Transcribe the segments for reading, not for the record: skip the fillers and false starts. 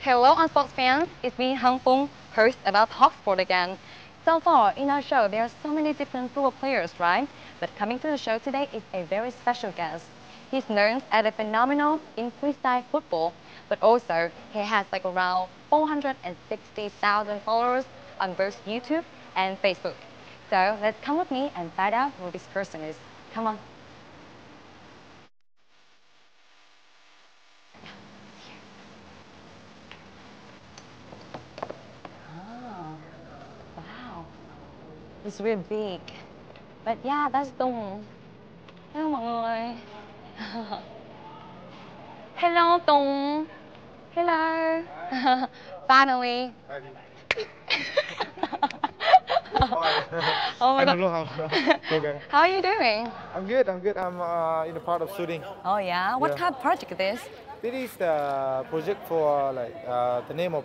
Hello on sports fans, it's me Hang Fung, host about Talk Sport again. So far in our show there are so many different football players, right? But coming to the show today is a very special guest. He's known as a phenomenal in freestyle football, but also he has like around 460,000 followers on both YouTube and Facebook. So let's come with me and find out who this person is. Come on. It's really big. But yeah, that's Tùng. Hello mọi người. Hello Tùng. Hello. Finally. Oh my I god. don't know how. Okay. How are you doing? I'm good. I'm good. I'm in the part of shooting. Oh yeah. What Yeah. kind of project is this? This is the project for the name of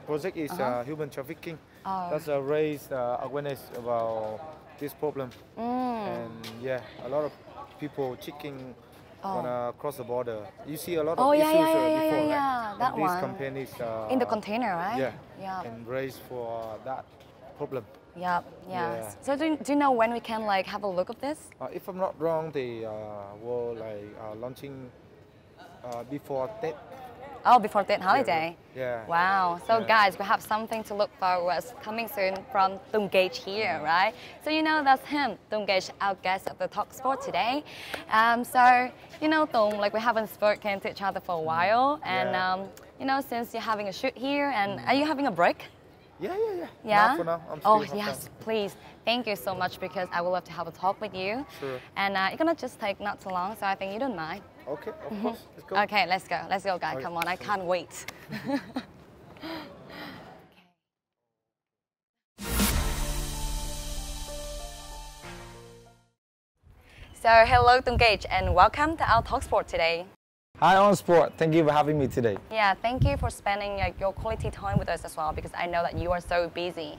project is human trafficking. Oh. That's a raise awareness about this problem. And yeah, a lot of people cheating wanna cross the border. You see a lot of issues before, right? That and one. This campaign is In the container, right? Yeah. Yeah. And raise for that problem. Yep. Yeah. Yeah. So do you know when we can like have a look of this? If I'm not wrong, they were launching before Tet. Oh, before that holiday. Yeah. Wow. So Yeah. guys, we have something to look forward coming soon from Tungage here, right? So you know that's him, Tungage, our guest of the Talk Sport today. So you know Tung, like we haven't spoken to each other for a while, and you know since you're having a shoot here, and are you having a break? Yeah. Yeah. Now for now, I'm oh still yes, please. Thank you so much because I would love to have a talk with you. Sure. And it's gonna just take not too long, so I think you don't mind. Okay, of course. Let's go. Okay, let's go. Let's go, guys. Okay. Come on, I can't wait. So hello Tungage and welcome to our Talk Sport today. Hi on Sport, thank you for having me today. Yeah, thank you for spending your quality time with us as well because I know that you are so busy.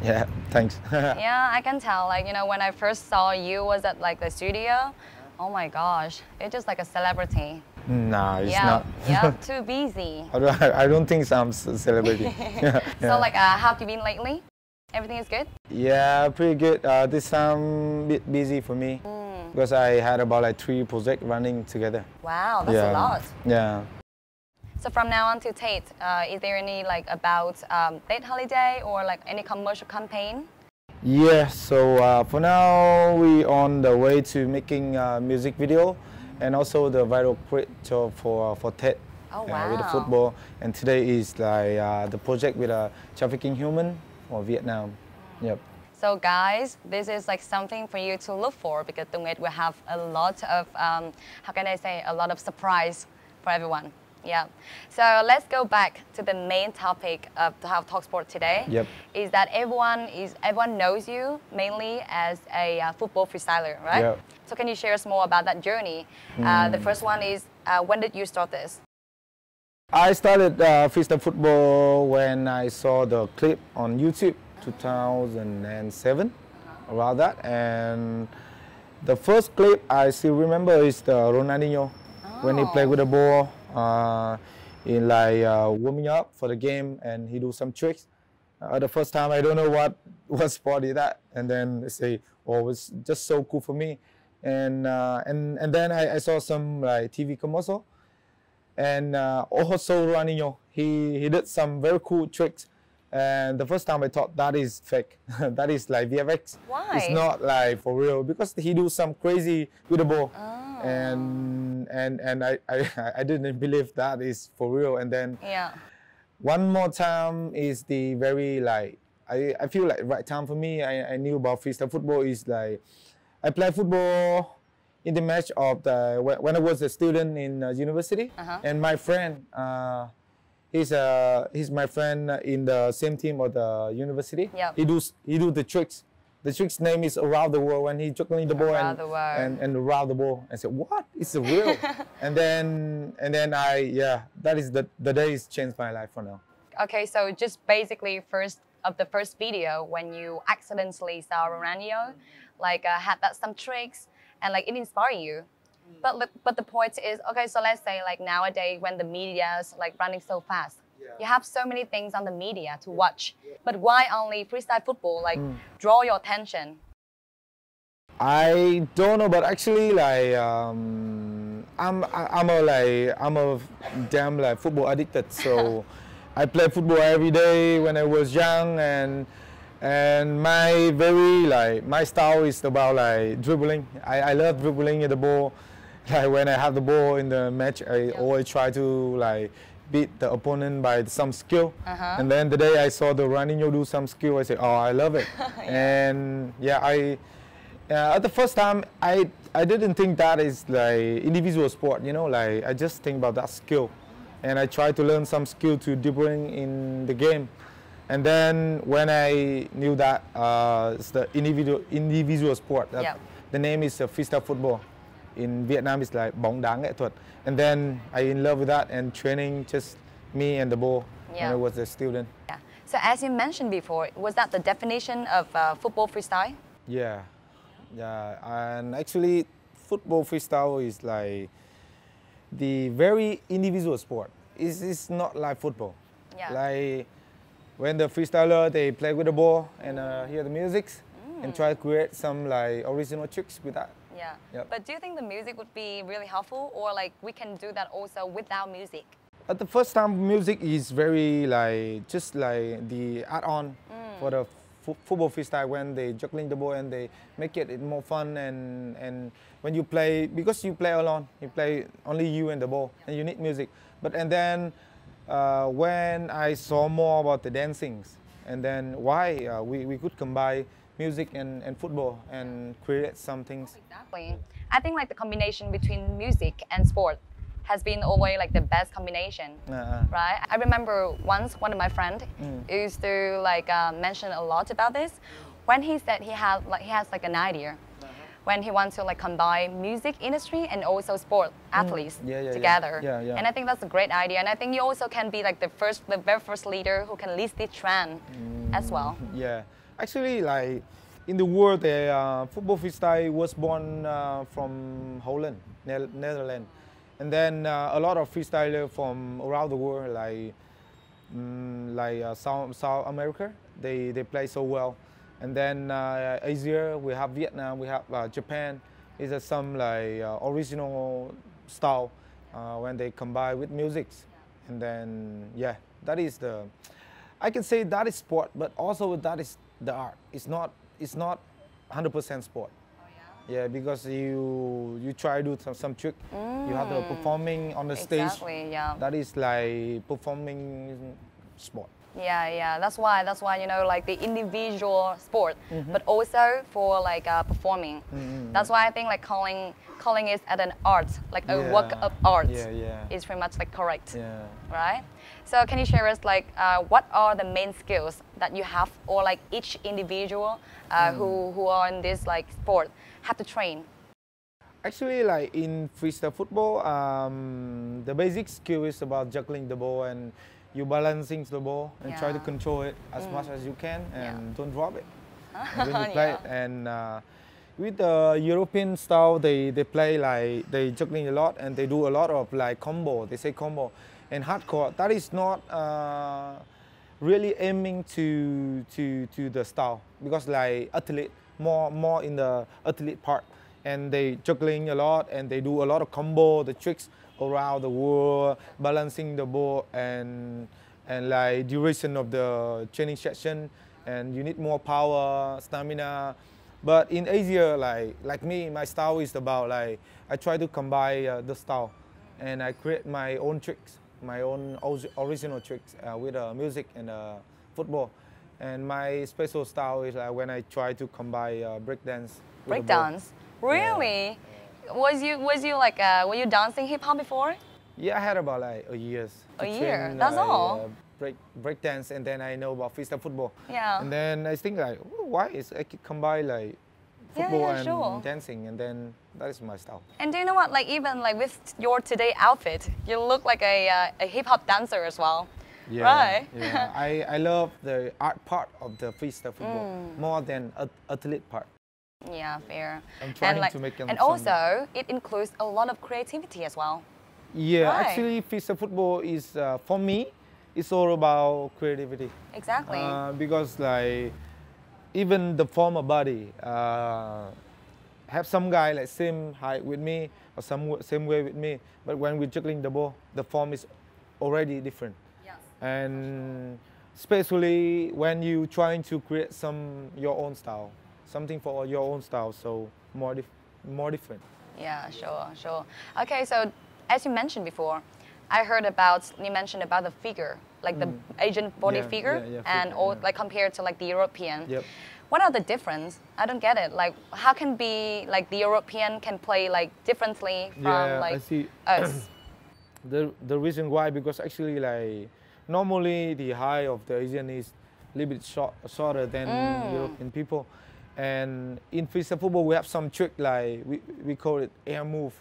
Yeah, thanks. Yeah, I can tell. Like, you know, when I first saw you was at like the studio, oh my gosh, it's just like a celebrity. Nah, it's not. Yeah, too busy. I don't think I'm a celebrity. Yeah. So like, how have you been lately? Everything is good? Yeah, pretty good. This time a bit busy for me because I had about like 3 projects running together. Wow, that's a lot. Yeah. So from now on to Tate, is there any like about Tate holiday or like any commercial campaign? Yeah, so for now we on the way to making a music video and also the viral clip for TED with the football. And today is like the project with a trafficking human for Vietnam. Yep. So guys, this is like something for you to look for because Tungage will have a lot of, how can I say, a lot of surprise for everyone. Yeah. So let's go back to the main topic of the Talk Sport today. Yep. Is that everyone knows you mainly as a football freestyler, right? Yep. So can you share us more about that journey? The first one is, when did you start this? I started freestyle football when I saw the clip on YouTube, 2007, around that. And the first clip I still remember is the Ronaldinho when he played with the ball in like warming up for the game, and he do some tricks. The first time I don't know what sport is that, and then they say, oh, it's just so cool for me. And then I saw some like TV commercial. And also Ronaldinho, he did some very cool tricks. And the first time I thought that is fake, that is like VFX. Why? It's not like for real because he do some crazy with the ball. And I didn't believe that is for real. And then one more time is the very like I feel like right time for me. I knew about freestyle football is like I play football in the match of the when I was a student in university, and my friend, he's my friend in the same team of the university. Yep. He do the tricks. The trick's name is around the world when he juggling the ball and around the ball. I said, what? It's a real. and then that is the days changed my life for now. Okay, so just basically the first video when you accidentally saw Ronaldinho, like had that some tricks and like it inspired you. But the point is, okay, so let's say like nowadays when the media is like running so fast, You have so many things on the media to watch. But why only freestyle football, like, draw your attention? I don't know, but actually, like, I'm a damn like football addicted. So I play football every day when I was young, and my style is about like dribbling. I love dribbling at the ball. Like when I have the ball in the match, I always try to like beat the opponent by some skill. And then the day I saw the Ronaldinho do some skill, I said, oh, I love it. And yeah, at the first time, I didn't think that is like individual sport, you know, like I just think about that skill. And I try to learn some skill to dribbling in the game. And then when I knew that it's the individual sport, that the name is freestyle football. In Vietnam, it's like bóng, nghệ, thuật. And then I in love with that and training just me and the ball when I was a student. Yeah. So as you mentioned before, was that the definition of football freestyle? Yeah. And actually football freestyle is like the very individual sport. It's not like football. Like when the freestyler, they play with the ball and hear the music and try to create some like original tricks with that. But do you think the music would be really helpful, or like we can do that also without music? At the first time, music is very like just like the add-on for the football freestyle when they juggling the ball and they make it more fun, and when you play, because you play alone, you play only you and the ball, and you need music. And then when I saw more about the dancings, and then why we could combine music and football and create some things. Exactly. I think like the combination between music and sport has been always like the best combination, right? I remember once one of my friends used to like mention a lot about this when he said he has like an idea when he wants to like combine music industry and also sport athletes together. And I think that's a great idea. And I think you also can be like the very first leader who can lead the trend as well. Yeah. Actually, like in the world, football freestyle was born from Holland, Netherlands, and then a lot of freestylers from around the world, like South America, they play so well. And then Asia, we have Vietnam, we have Japan. It's some like original style when they combine with music, and then that is the. I can say that is sport, but also that is the art. It's not 100% sport. Yeah, because you try to do some trick. You have to performing on the stage. That is like performing sport. That's why you know, like the individual sport, but also for like performing. That's why I think like calling it as an art, like a work of art, is pretty much like correct, right? So can you share us like what are the main skills that you have, or like each individual who are in this like sport have to train? Actually, like in freestyle football, the basic skill is about juggling the ball and you balancing the ball and try to control it as much as you can and don't drop it when you play it. And with the European style, they play like they juggling a lot and they do a lot of like combo. They say combo and hardcore. That is not really aiming to the style, because like athlete more in the athlete part, and they juggling a lot and they do a lot of combo, the tricks around the world, balancing the ball and like duration of the training session, and you need more power, stamina. But in Asia, like me, my style is about like I try to combine the style, and I create my own tricks, my own original tricks with music and football. And my special style is like when I try to combine breakdance. Breakdance, really? Was you like were you dancing hip hop before? Yeah, I had about like a year. A year? That's all. Break dance, and then I know about freestyle football. Yeah. And then I think like, why is I could combine like football and dancing, and then that is my style. And do you know what? Like even like with your today outfit, you look like a hip hop dancer as well. Yeah, right. Yeah. I love the art part of the freestyle football more than athlete part. Yeah, fair. I'm trying to make them. And also, it includes a lot of creativity as well. Yeah, right. Actually, freestyle football is for me. it's all about creativity. Exactly. Because like even the form of body, have some guy like same height with me or same weight with me, but when we're juggling the ball, the form is already different. Yes. And especially when you trying to create your own style, something for your own style, so more different. Yeah, sure. Okay, so as you mentioned before, you mentioned about the figure, like the Asian body figure, and like compared to like the European. Yep. What are the difference? I don't get it. Like, how can be like the European can play like differently from like us? The reason why, because actually like normally the height of the Asian is a little bit shorter than European people, and in freestyle football we have some trick like we call it air move.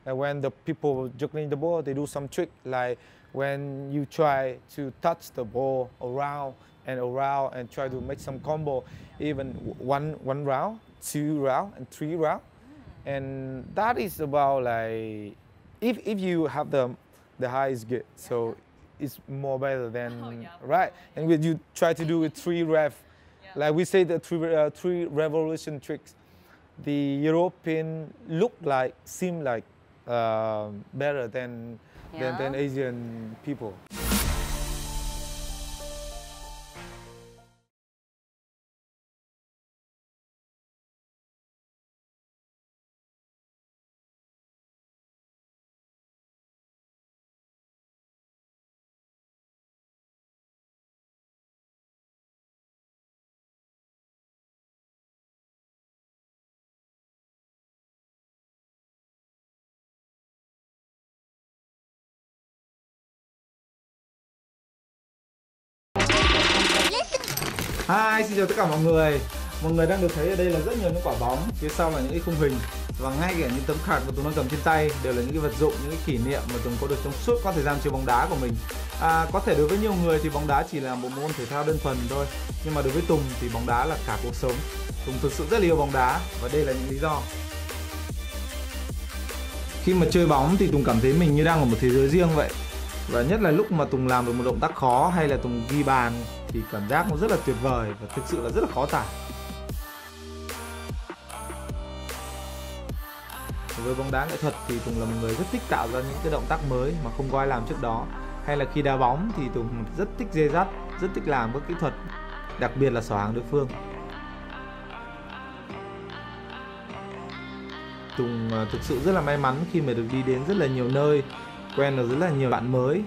And when the people juggling the ball, they do some trick like when you try to touch the ball around and try to make some combo, even one round, 2 round, and 3 round, and that is about like if you have the high is good, so it's more better than right. And when you try to do it 3 rev, like we say the three revolution tricks, the European seem like better than Asian people. Hi, xin chào tất cả mọi người. Mọi người đang được thấy ở đây là rất nhiều những quả bóng, phía sau là những cái khung hình, và ngay cả những tấm card mà Tùng đang cầm trên tay đều là những cái vật dụng, những cái kỷ niệm mà Tùng có được trong suốt quãng thời gian chơi bóng đá của mình. Có thể đối với nhiều người thì bóng đá chỉ là một môn thể thao đơn thuần thôi, nhưng mà đối với Tùng thì bóng đá là cả cuộc sống. Tùng thực sự rất là yêu bóng đá và đây là những lý do. Khi mà chơi bóng thì Tùng cảm thấy mình như đang ở một thế giới riêng vậy. Và nhất là lúc mà Tùng làm được một động tác khó hay là Tùng ghi bàn thì cảm giác nó rất là tuyệt vời và thực sự là rất là khó tả. Với bóng đá nghệ thuật thì Tùng là một người rất thích tạo ra những cái động tác mới mà không có ai làm trước đó. Hay là khi đá bóng thì Tùng rất thích dê dắt, rất thích làm các kỹ thuật, đặc biệt là xỏ hàng đối phương. Tùng thực sự rất là may mắn khi mà được đi đến rất là nhiều nơi, quen được rất là nhiều bạn mới.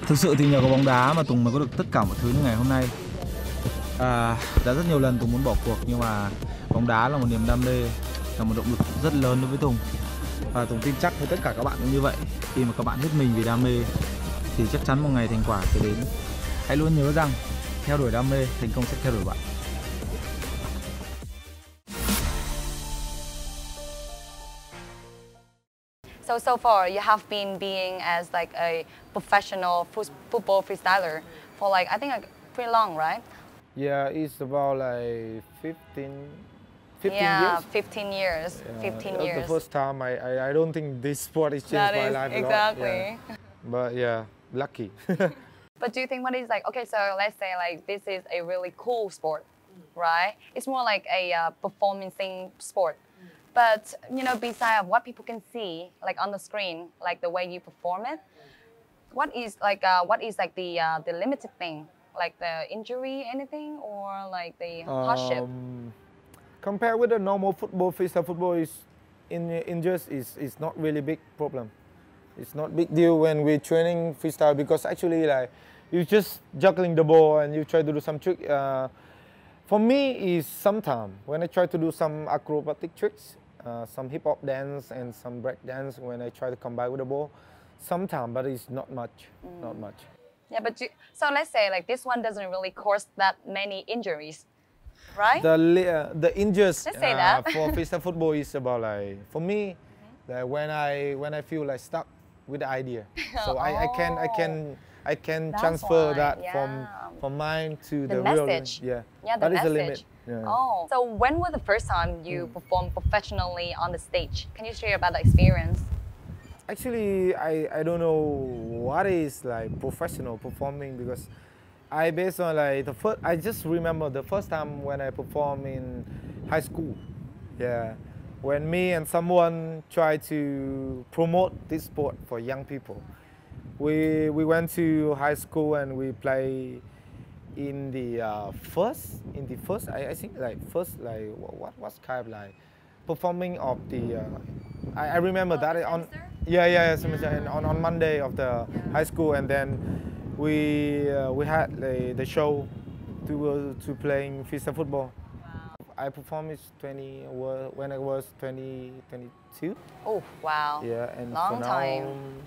Thực sự thì nhờ có bóng đá mà Tùng mới có được tất cả mọi thứ như ngày hôm nay. Đã rất nhiều lần Tùng muốn bỏ cuộc, nhưng mà bóng đá là một niềm đam mê, là một động lực rất lớn đối với Tùng. Và Tùng tin chắc với tất cả các bạn cũng như vậy. Khi mà các bạn hết mình vì đam mê thì chắc chắn một ngày thành quả sẽ đến. Hãy luôn nhớ rằng theo đuổi đam mê, thành công sẽ theo đuổi bạn. So far, you have been being as like a professional football freestyler for like, I think like pretty long, right? Yeah, it's about like 15 yeah, years. 15 years. Yeah, 15 years. The first time I don't think this sport has changed my life a lot. Exactly. Yeah. But yeah, lucky. But do you think what is like, okay, so let's say like this is a really cool sport, right? It's more like a performing sport. But, you know, besides what people can see, like on the screen, like the way you perform it, what is like the limited thing? Like the injury, anything, or like the hardship? Compared with the normal football, freestyle football injuries is not really big problem. It's not big deal when we're training freestyle, because actually like you just juggling the ball and you try to do some trick. For me, is sometimes when I try to do some acrobatic tricks, some hip hop dance and some break dance when I try to combine with the ball, sometimes, but it's not much, not much. Yeah, but so let's say like this one doesn't really cause that many injuries, right? The injuries Let's say that. for freestyle football is about like, for me, like when I feel like stuck with the idea, so I I can That's transfer why, that yeah. from mine to The the real. message. Yeah, Yeah, the that is message. the limit. Yeah. Oh, so when was the first time you performed professionally on the stage? Can you share about the experience? Actually, I don't know what is like professional performing, because I based on like the first. I just remember the first time when I performed in high school. Yeah, when me and someone tried to promote this sport for young people. We went to high school and we play in the first I think like first like what's kind of like performing of the I remember that on semester and on Monday of the high school, and then we had the show to playing freestyle football. I performed is when I was 22. Oh, wow. Yeah, and long for now, time.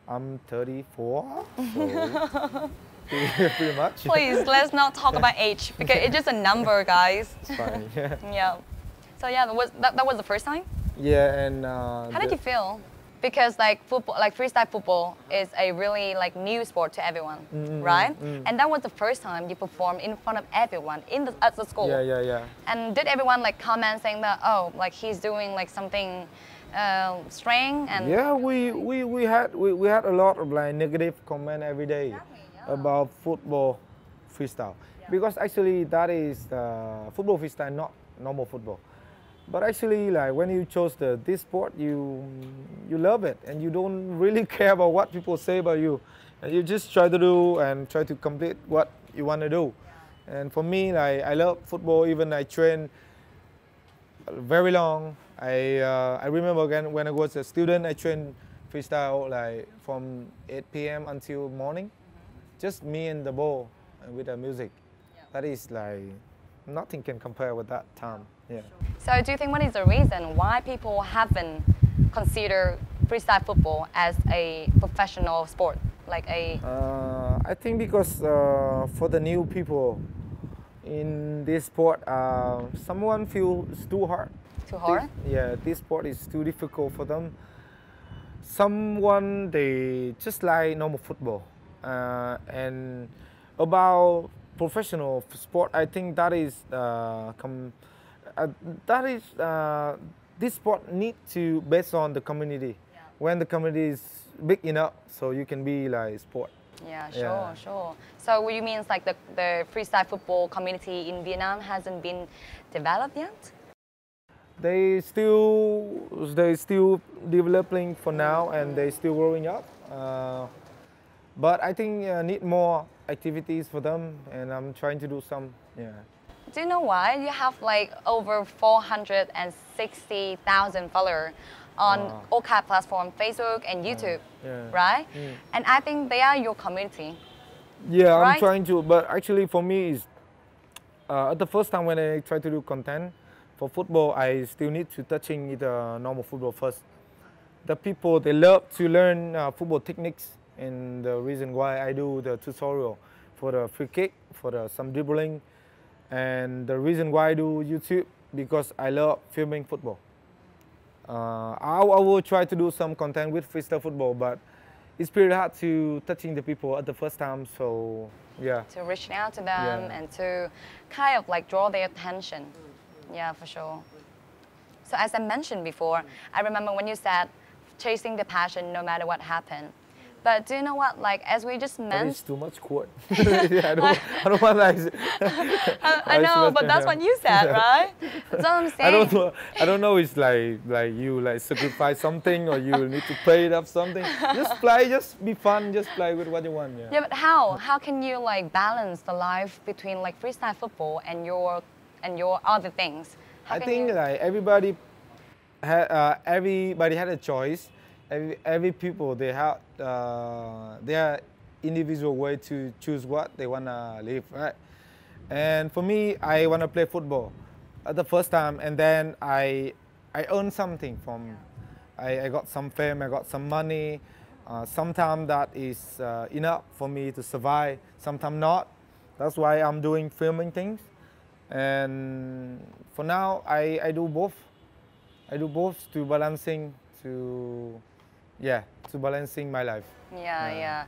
I'm 34, so pretty much. Please, let's not talk about age, because it's just a number, guys. It's fine. Yeah. Yeah. So yeah, that was the first time? Yeah, and how did you feel? Because like football, like freestyle football is a really like new sport to everyone, right? And that was the first time you performed in front of everyone at the school. Yeah. And did everyone like comment saying that, oh, like he's doing like something strange? And yeah, we had a lot of like negative comment every day about football freestyle, because actually that is football freestyle, not normal football. But actually, like when you chose this sport, you love it, and you don't really care about what people say about you, and you just try to do and try to complete what you want to do. And for me, like I love football. Even I train very long. I remember again when I was a student, I trained freestyle like from 8 p.m. until morning, just me and the ball and with the music. That is like nothing can compare with that time. Yeah. So do you think what is the reason why people haven't considered freestyle football as a professional sport, like a? I think because for the new people in this sport, someone feels it's too hard. Too hard? This sport is too difficult for them. Someone they just like normal football, and about professional sport, I think that is this sport need to based on the community. When the community is big enough, so you can be like sport. Yeah, sure. So what you mean is like the freestyle football community in Vietnam hasn't been developed yet? They still developing for now, and they still growing up. But I think need more activities for them, and I'm trying to do some. Yeah. Do you know why you have like over 460,000 followers on YOUTUBE platform, Facebook and YouTube, right? And I think they are your community. Yeah, right? I'm trying to, but actually for me is at the first time when I try to do content for football, I still need to touching the normal football first. The people, they love to learn football techniques, and the reason why I do the tutorial for the free kick, for some dribbling, and the reason why I do YouTube, because I love filming football. I will try to do some content with freestyle football, but it's pretty hard to touching the people at the first time, so yeah. To reach out to them and to kind of like draw their attention. Yeah, for sure. So as I mentioned before, I remember when you said chasing the passion no matter what happened. But do you know what, like as we just mentioned... It's too much quote. I don't want like... I know, but that's what you said, right? That's what I'm saying. I don't know, it's like you like sacrifice something, or you need to play it up something. Just play, just be fun, just play with what you want. Yeah, but how? How can you like balance the life between like freestyle football and your other things? I think like everybody had a choice. Every people, they have their individual way to choose what they wanna live, right? And for me, I wanna play football at the first time, and then I earned something from. I got some fame, I got some money. Sometimes that is enough for me to survive. Sometimes not. That's why I'm doing filming things. And for now, I do both. I do both to balancing my life. Yeah.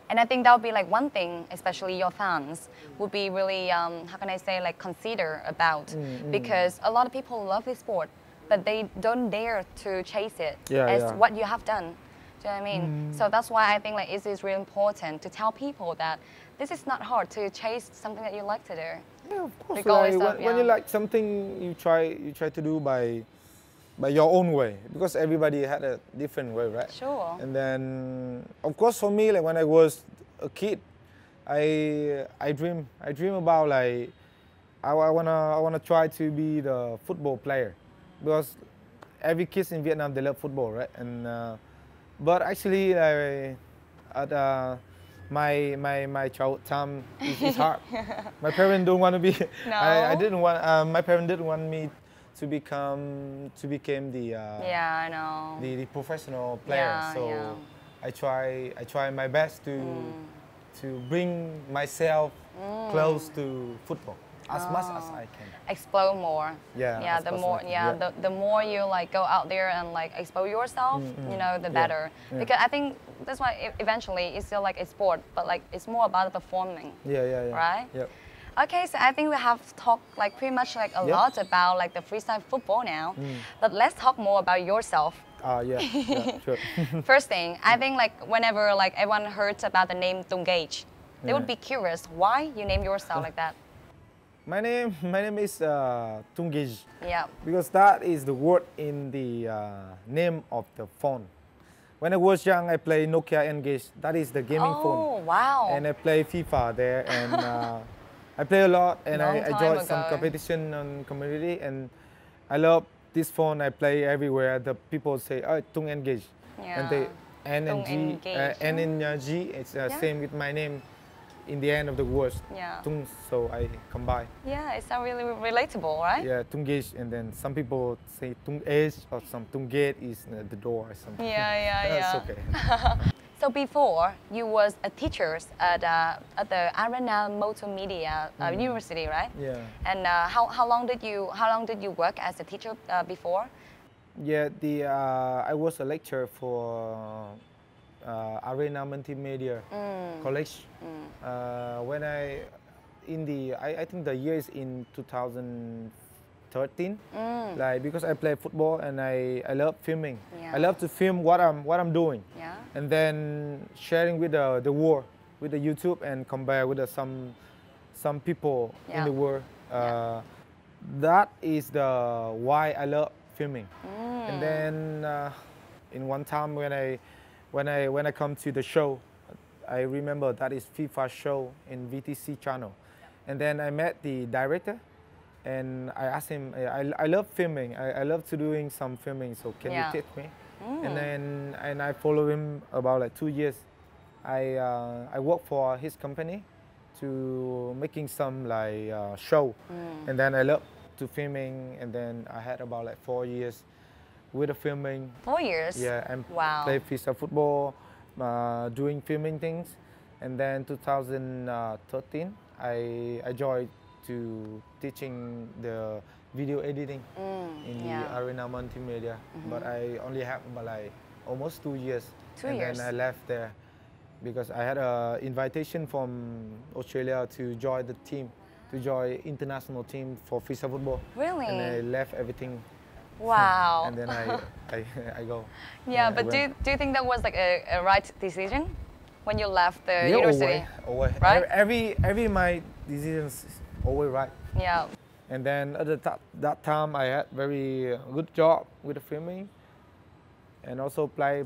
And I think that would be like one thing, especially your fans, would be really, how can I say, like consider about. Because a lot of people love this sport, but they don't dare to chase it as what you have done. Do you know what I mean? So that's why I think like it is really important to tell people that this is not hard to chase something that you like to do. Yeah, of course. Like, when you like something, you try to do by your own way, because everybody had a different way, right? Sure. And then, of course, for me, like when I was a kid, I dream about like I wanna try to be the football player, because every kid in Vietnam, they love football, right? And but actually, at my childhood time, it's hard. My parents don't want to be. No. I didn't want. My parents didn't want me to become the yeah, I know. the professional player. So I try my best to bring myself close to football as much as I can. Explore more. Yeah. The more, the more you like go out there and like expose yourself, you know, the better. Because I think that's why eventually it's still like a sport, but like it's more about the performing. Yeah. Right? Yep. Okay, so I think we have talked like pretty much like a lot about like the freestyle football now, but let's talk more about yourself. Yeah, sure. First thing, I think like whenever like everyone heard about the name Tungage, they would be curious why you name yourself like that. My name is Tungage. Yeah. Because that is the word in the name of the phone. When I was young, I played Nokia Engage. That is the gaming phone. Oh, wow. And I play FIFA there, and I play a lot, and I joined some competition on community, and I love this phone. I play everywhere. The people say, "Oh, Tung Engage," and they N and G. It's same with my name. In the end of the words, Tung, so I combine. Yeah, it's not really relatable, right? Yeah, Tungage, and then some people say Tungage or some Tungate is the door or something. Yeah. That's okay. So before, you was a teacher at the Arena Multimedia University, right? Yeah. And how long did you work as a teacher before? Yeah, I was a lecturer for Arena Multimedia College. When I think the year is in 2013. Like because I play football and I love filming. I love to film what I'm doing. Yeah. And then sharing with the world, with the YouTube, and compare with some people in the world. That is the why I love filming. And then in one time when I come to the show, I remember that is FIFA show in VTC channel, and then I met the director, and I asked him, I love filming, I love to doing some filming, so can you teach me? And I follow him about like 2 years. I work for his company to making some like show, and then I love to filming, and then I had about like 4 years with the filming. 4 years? Yeah, and wow. Play freestyle football, doing filming things, and then 2013 I joined to teaching the video editing in the Arena Multimedia, but I only have about like almost 2 years. Then I left there because I had an invitation from Australia to join the team, to join international team for freestyle football. Really? And I left everything. Wow. And then I go. Yeah, but do you think that was like a right decision when you left the university? Always. Right? Every my decisions is always right. Yeah. And then at that time I had very good job with the filming and also play,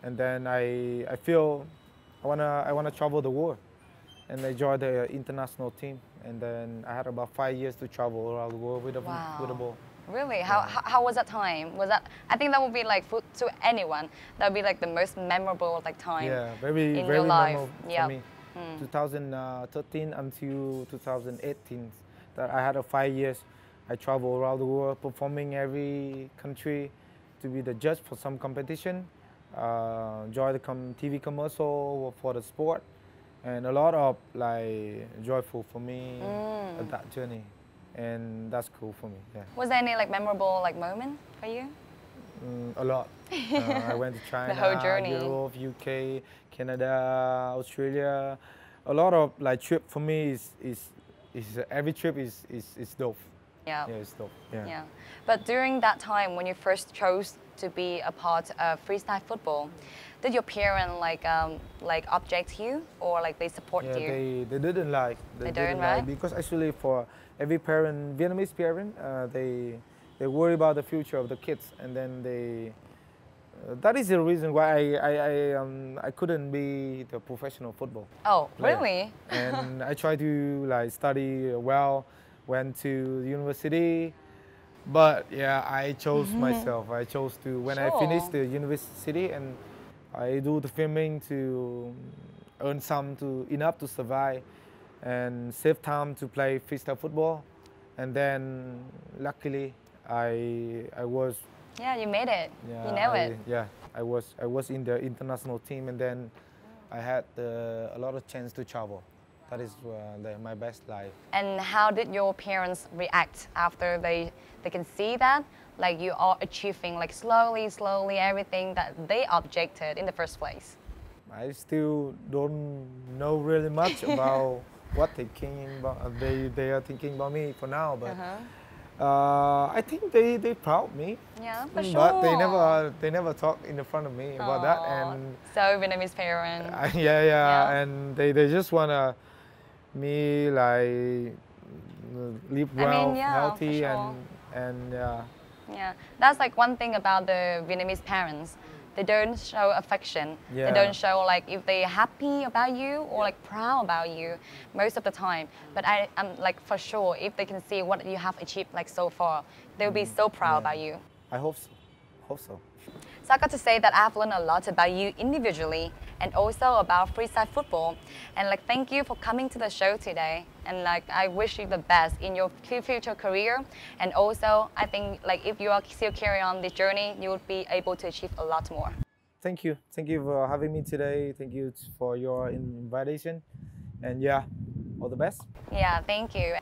and then I feel I wanna travel the world, and I joined the international team, and then I had about 5 years to travel around the world with the ball. Really? How was that time? Was that, I think that would be like to anyone, that would be like the most memorable like time. Yeah, very your life. memorable for me. 2013 until 2018, that I had 5 years. I traveled around the world, performing every country, to be the judge for some competition, join the TV commercial for the sport, and a lot of like joyful for me at that journey. And that's cool for me. Yeah. Was there any like memorable like moment for you? A lot. I went to China, the whole journey. Europe, UK, Canada, Australia. A lot of like trip for me is every trip is dope. Yeah. Yeah, it's dope. Yeah. Yeah. But during that time when you first chose to be a part of freestyle football, did your parents like object you or like they support yeah, you? They didn't like. They didn't like because actually for every parent, Vietnamese parent, they worry about the future of the kids, and then they. That is the reason why I couldn't be the professional football Oh, player. really? And I tried to like study well, went to university, but yeah, I chose myself. I chose to when I finished the university and I do the filming to earn enough to survive and save time to play freestyle football, and then luckily I was. Yeah, you made it. Yeah, you know it. Yeah, I was in the international team, and then I had a lot of chance to travel. That is my best life. And how did your parents react after they can see that? Like you are achieving like slowly everything that they objected in the first place. I still don't know really much about what they are thinking about me for now, but I think they proud me. Yeah, for sure. But they never talk in the front of me about that. And so Vietnamese parents. Yeah, and they just wanna me like live well, healthy, and yeah. Yeah, that's like one thing about the Vietnamese parents. They don't show affection. Yeah. They don't show like if they're happy about you or like proud about you most of the time. But I'm like for sure if they can see what you have achieved like so far, they'll be so proud about you. I hope so. Hope so. So I got to say that I've learned a lot about you individually and also about freestyle football. And like thank you for coming to the show today. And like I wish you the best in your future career. And also I think like if you are still carrying on this journey, you would be able to achieve a lot more. Thank you. Thank you for having me today. Thank you for your invitation. And yeah, all the best. Yeah, thank you.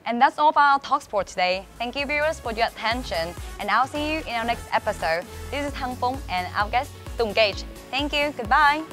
And that's all for our talks for today. Thank you viewers for your attention. And I'll see you in our next episode. This is Thăng Phung and our guest Tùng Gage. Thank you. Goodbye.